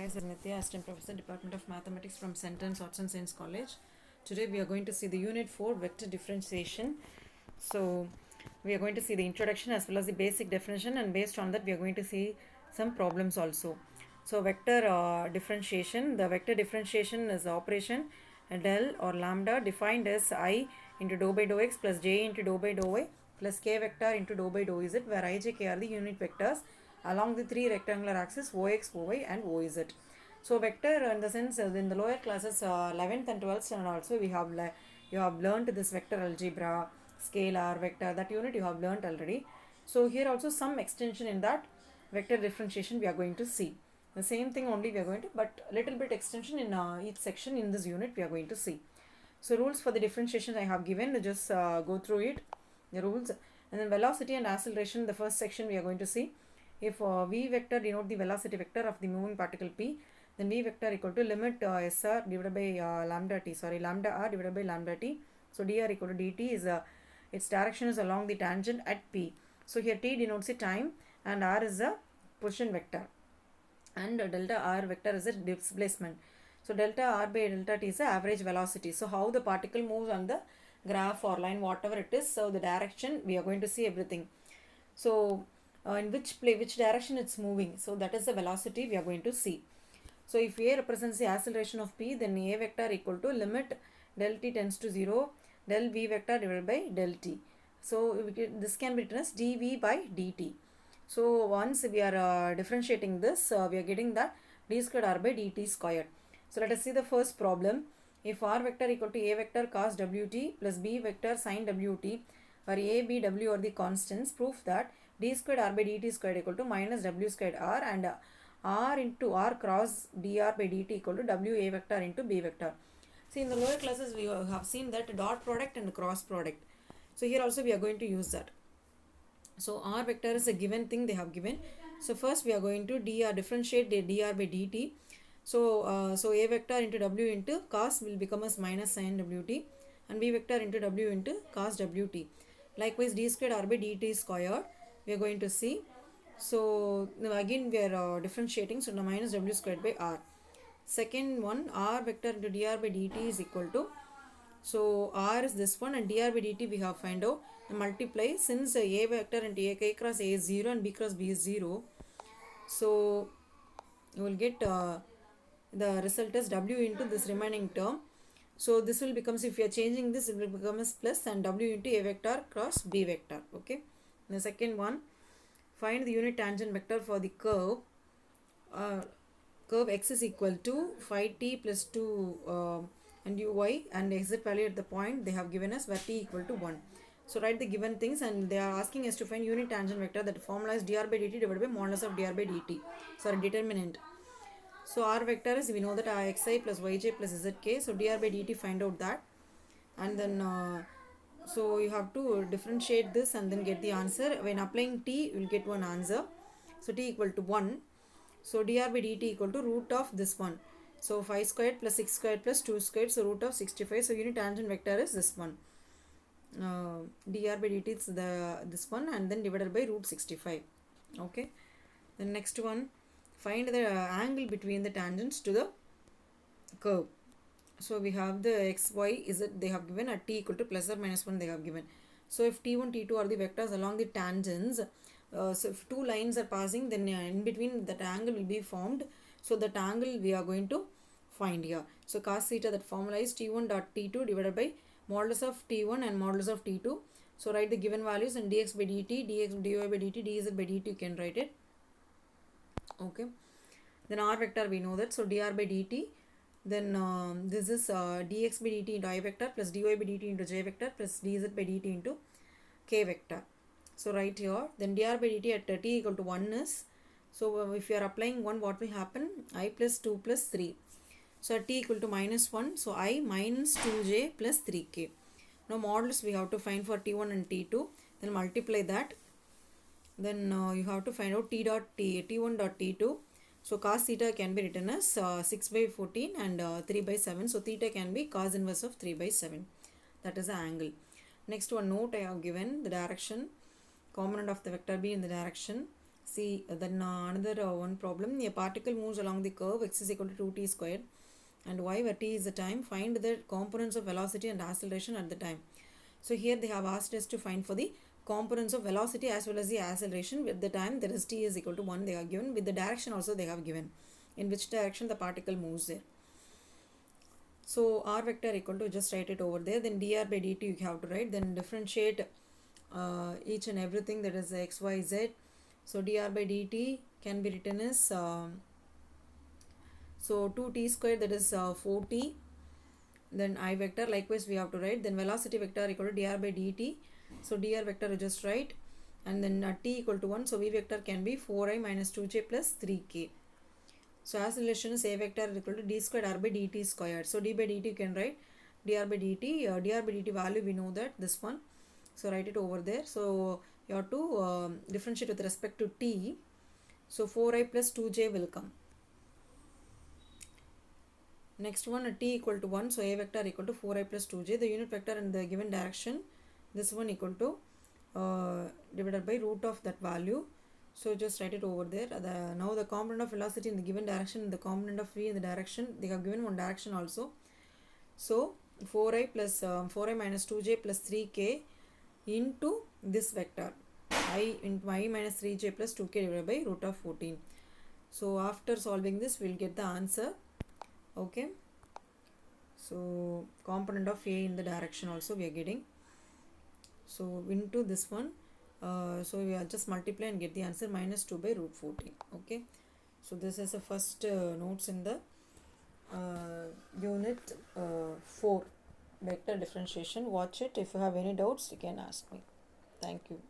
Hi, this is Nitya, Assistant Professor, Department of Mathematics from Centre Arts and Science College. Today we are going to see the Unit 4 Vector Differentiation. So we are going to see the introduction as well as the basic definition, and based on that we are going to see some problems also. So vector differentiation, the vector differentiation is the operation del or lambda defined as I into dou by dou x plus j into dou by dou y plus k vector into dou by dou z, where I, j, k are the unit vectors along the three rectangular axes ox, oy and oz. So vector in the sense in the lower classes 11th and 12th and also you have learned this vector algebra, scalar, vector, that unit you have learned already. So here also some extension in that vector differentiation we are going to see. The same thing only we are going to, but little bit extension in each section in this unit we are going to see. So rules for the differentiation I have given, just go through it, the rules. And then velocity and acceleration, the first section we are going to see. If v vector denote the velocity vector of the moving particle p, then v vector equal to limit sr divided by lambda r divided by lambda t. So dr equal to dt is its direction is along the tangent at p. So here t denotes the time and r is a position vector, and delta r vector is a displacement. So delta r by delta t is the average velocity. So how the particle moves on the graph or line, whatever it is, so the direction we are going to see everything. So in which direction it's moving, so that is the velocity we are going to see. So if a represents the acceleration of p, then a vector equal to limit del t tends to 0 del v vector divided by del t. So this can be written as dv by dt. So once we are differentiating this, we are getting that d squared r by dt squared. So let us see the first problem. If r vector equal to a vector cos wt plus b vector sin wt, where a, b, w are the constants, prove that d squared r by dt squared equal to minus w squared r, and r into r cross dr by dt equal to w a vector into b vector. See, in the lower classes we have seen that dot product and cross product. So here also we are going to use that. So r vector is a given thing they have given. So first we are going to differentiate the dr by dt. So a vector into w into cos will become as minus sin wt, and b vector into w into cos wt. Likewise d squared r by dt squared we are going to see. So now again we are differentiating, so now minus w squared by r. Second one, r vector into dr by dt is equal to, so r is this one and dr by dt we have find out, and multiply, since a vector into a cross a is 0 and b cross b is 0, so you will get the result as w into this remaining term. So this will become, if you are changing this, it will become as plus and w into a vector cross b vector. Okay. The second one, find the unit tangent vector for the curve. Curve x is equal to 5t plus 2 and uy, and exit value at the point they have given us where t equal to 1. So write the given things, and they are asking us to find unit tangent vector. That formula is dr by dt divided by modulus of dr by dt. Sorry, determinant. So r vector is, we know that xi plus yj plus zk. So dr by dt, find out that, and then so you have to differentiate this and then get the answer. When applying t, you will get one answer. So t equal to 1. So dr by dt equal to root of this one. So 5 squared plus 6 squared plus 2 squared, so root of 65. So unit tangent vector is this one. Dr by dt is this one, and then divided by root 65. Okay. The next one, find the angle between the tangents to the curve. So we have the x, y, z they have given at t equal to plus or minus 1 they have given. So if t1, t2 are the vectors along the tangents, so if two lines are passing, then in between that angle will be formed. So that angle we are going to find here. So cos theta, that formula is t1 dot t2 divided by modulus of t1 and modulus of t2. So write the given values, and dx by dt, dx dy by dt, dz by dt you can write it. Okay. Then r vector we know that. So dr by dt, then this is dx by dt into I vector plus dy by dt into j vector plus dz by dt into k vector. So write here, then dr by dt at t equal to 1 is, so if you are applying 1, what will happen? I plus 2 plus 3. So at t equal to minus 1, so I minus 2j plus 3k. Now modulus we have to find for t1 and t2, then multiply that. Then you have to find out t1 dot t2. So cos theta can be written as 6 by 14 and 3 by 7. So theta can be cos inverse of 3 by 7. That is the angle. Next one, note I have given the direction, component of the vector b in the direction. See, then another one problem. A particle moves along the curve x is equal to 2t squared and y where t is the time. Find the components of velocity and acceleration at the time. So here they have asked us to find for the components of velocity as well as the acceleration with the time that is t is equal to 1 they are given, with the direction also they have given, in which direction the particle moves there. So r vector equal to, just write it over there, then dr by dt you have to write, then differentiate each and everything, that is x, y, z. So dr by dt can be written as so 2t square, that is 4t. Then I vector likewise we have to write, then velocity vector equal to dr by dt. So dr vector you just write, and then t equal to 1, so v vector can be 4i minus 2j plus 3k. So acceleration is a vector equal to d squared r by dt squared. So d by dt you can write dr by dt. Dr by dt value we know that, this one, so write it over there. So you have to differentiate with respect to t. So 4i plus 2j will come. Next one, t equal to 1, so a vector equal to 4i plus 2j, the unit vector in the given direction, this one equal to divided by root of that value. So just write it over there. Now the component of velocity in the given direction, the component of v in the direction, they have given one direction also. So 4i plus 4i minus 2j plus 3k into this vector, I into I minus 3j plus 2k divided by root of 14. So after solving this, we'll get the answer. Okay, so component of a in the direction also we are getting. So into this one, so we are just multiply and get the answer, minus 2 by root 14. Okay, so this is the first notes in the unit 4 vector differentiation. Watch it. If you have any doubts, you can ask me. Thank you.